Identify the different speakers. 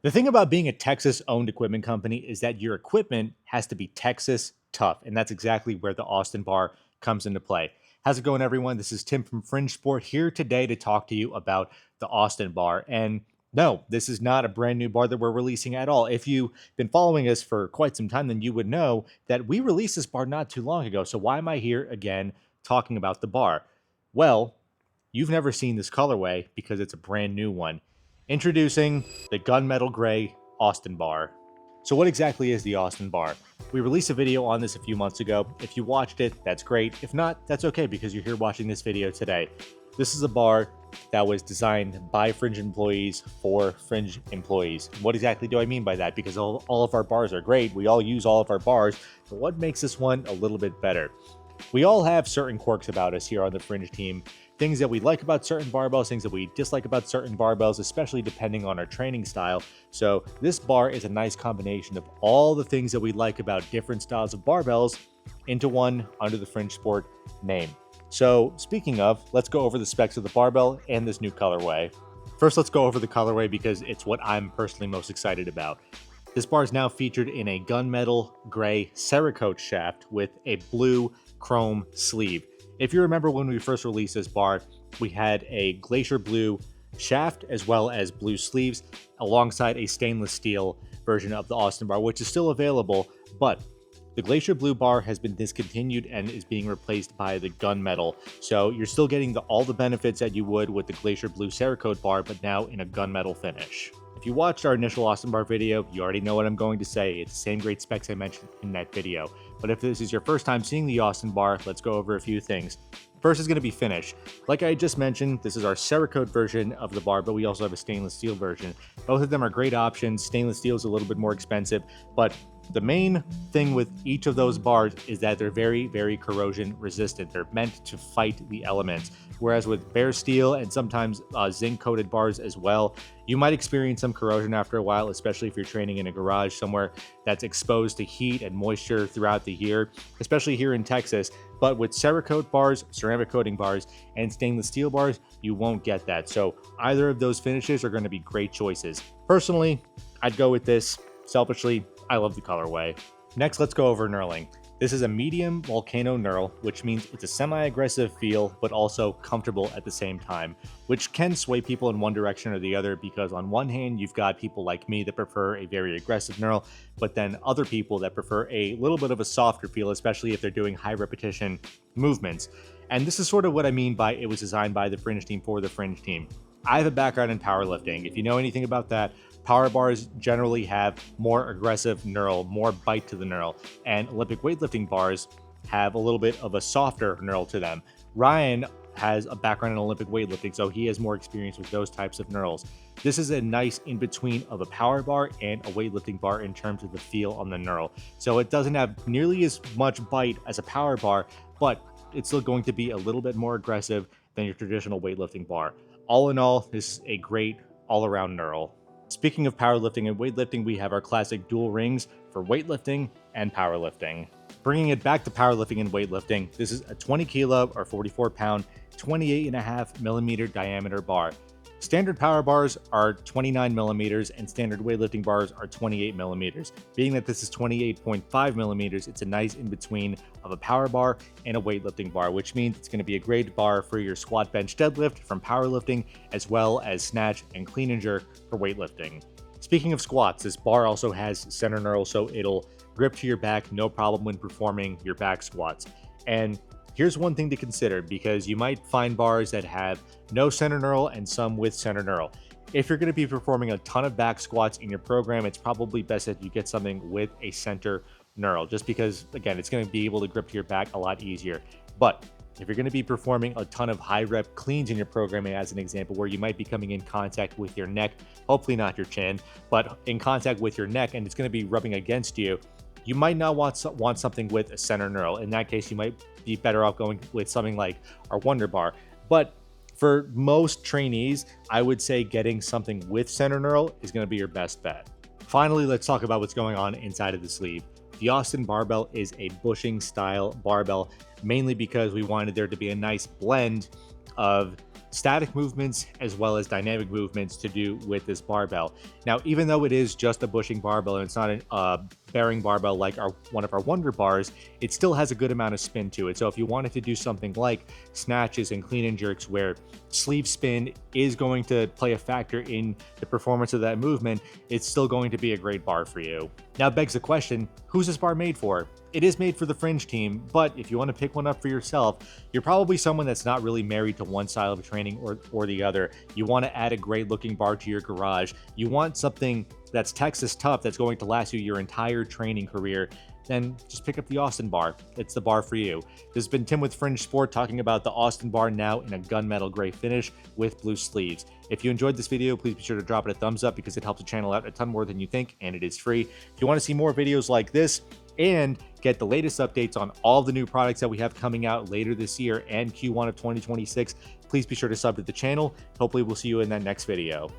Speaker 1: The thing about being a Texas owned equipment company is that your equipment has to be Texas tough. And that's exactly where the Austin bar comes into play. How's it going, everyone? This is Tim from Fringe Sport here today to talk to you about the Austin bar. And no, this is not a brand new bar that we're releasing at all. If you've been following us for quite some time, then you would know that we released this bar not too long ago. So why am I here again talking about the bar? Well, you've never seen this colorway because it's a brand new one. Introducing the Gunmetal Gray Austin bar. So what exactly is the Austin bar? We released a video on this a few months ago. If you watched it, that's great. If not, that's okay because you're here watching this video today. This is a bar that was designed by Fringe employees for Fringe employees. What exactly do I mean by that? Because all of our bars are great. We all use all of our bars, but what makes this one a little bit better? We all have certain quirks about us here on the Fringe team. Things that we like about certain barbells, things that we dislike about certain barbells, especially depending on our training style. So this bar is a nice combination of all the things that we like about different styles of barbells into one under the Fringe Sport name. So speaking of, let's go over the specs of the barbell and this new colorway. First, let's go over the colorway because it's what I'm personally most excited about. This bar is now featured in a gunmetal gray Cerakote shaft with a blue chrome sleeve. If you remember when we first released this bar, we had a glacier blue shaft as well as blue sleeves alongside a stainless steel version of the Austin bar, which is still available, but the glacier blue bar has been discontinued and is being replaced by the gunmetal. So you're still getting all the benefits that you would with the glacier blue Cerakote bar, but now in a gunmetal finish. If you watched our initial Austin bar video, you already know what I'm going to say. It's the same great specs I mentioned in that video. But if this is your first time seeing the Austin bar, let's go over a few things. First is going to be finish. Like I just mentioned, this is our Cerakote version of the bar, but we also have a stainless steel version. Both of them are great options. Stainless steel is a little bit more expensive, but the main thing with each of those bars is that they're very, very corrosion resistant. They're meant to fight the elements. Whereas with bare steel and sometimes zinc coated bars as well, you might experience some corrosion after a while, especially if you're training in a garage somewhere that's exposed to heat and moisture throughout the year, especially here in Texas. But with Cerakote bars, ceramic coating bars, and stainless steel bars, you won't get that. So either of those finishes are going to be great choices. Personally, I'd go with this. Selfishly, I love the colorway. Next, let's go over knurling. This is a medium volcano knurl, which means it's a semi-aggressive feel, but also comfortable at the same time, which can sway people in one direction or the other because on one hand, you've got people like me that prefer a very aggressive knurl, but then other people that prefer a little bit of a softer feel, especially if they're doing high repetition movements. And this is sort of what I mean by it was designed by the Fringe team for the Fringe team. I have a background in powerlifting. If you know anything about that, power bars generally have more aggressive knurl, more bite to the knurl, and Olympic weightlifting bars have a little bit of a softer knurl to them. Ryan has a background in Olympic weightlifting, so he has more experience with those types of knurls. This is a nice in-between of a power bar and a weightlifting bar in terms of the feel on the knurl. So it doesn't have nearly as much bite as a power bar, but it's still going to be a little bit more aggressive than your traditional weightlifting bar. All in all, this is a great all-around knurl. Speaking of powerlifting and weightlifting, we have our classic dual rings for weightlifting and powerlifting. Bringing it back to powerlifting and weightlifting, this is a 20 kilo or 44 pound, 28.5 millimeter diameter bar. Standard power bars are 29 millimeters and standard weightlifting bars are 28 millimeters. Being that this is 28.5 millimeters, it's a nice in between of a power bar and a weightlifting bar, which means it's going to be a great bar for your squat, bench, deadlift from powerlifting, as well as snatch and clean and jerk for weightlifting. Speaking of squats, this bar also has center knurl, so it'll grip to your back, no problem when performing your back squats. And here's one thing to consider because you might find bars that have no center knurl and some with center knurl. If you're going to be performing a ton of back squats in your program, it's probably best that you get something with a center knurl, just because, again, it's going to be able to grip to your back a lot easier. But if you're going to be performing a ton of high rep cleans in your programming, as an example, where you might be coming in contact with your neck, hopefully not your chin, but in contact with your neck, and it's going to be rubbing against you, you might not want something with a center knurl. In that case, you might be better off going with something like our Wonder Bar. But for most trainees, I would say getting something with center knurl is going to be your best bet. Finally, let's talk about what's going on inside of the sleeve. The Austin barbell is a bushing style barbell, mainly because we wanted there to be a nice blend of static movements as well as dynamic movements to do with this barbell. Now, even though it is just a bushing barbell and it's not a bearing barbell like one of our Wonder bars, it still has a good amount of spin to it. So if you wanted to do something like snatches and clean and jerks where sleeve spin is going to play a factor in the performance of that movement, it's still going to be a great bar for you. Now begs the question, who's this bar made for? It is made for the Fringe team, but if you want to pick one up for yourself, you're probably someone that's not really married to one style of training or the other. You want to add a great looking bar to your garage. You want something that's Texas tough that's going to last you your entire training career. Then just pick up the Austin bar. It's the bar for you. This has been Tim with Fringe Sport talking about the Austin bar, now in a gunmetal gray finish with blue sleeves. If you enjoyed this video, please be sure to drop it a thumbs up because it helps the channel out a ton more than you think, and it is free. If you want to see more videos like this and get the latest updates on all the new products that we have coming out later this year and Q1 of 2026, please be sure to sub to the channel. Hopefully we'll see you in that next video.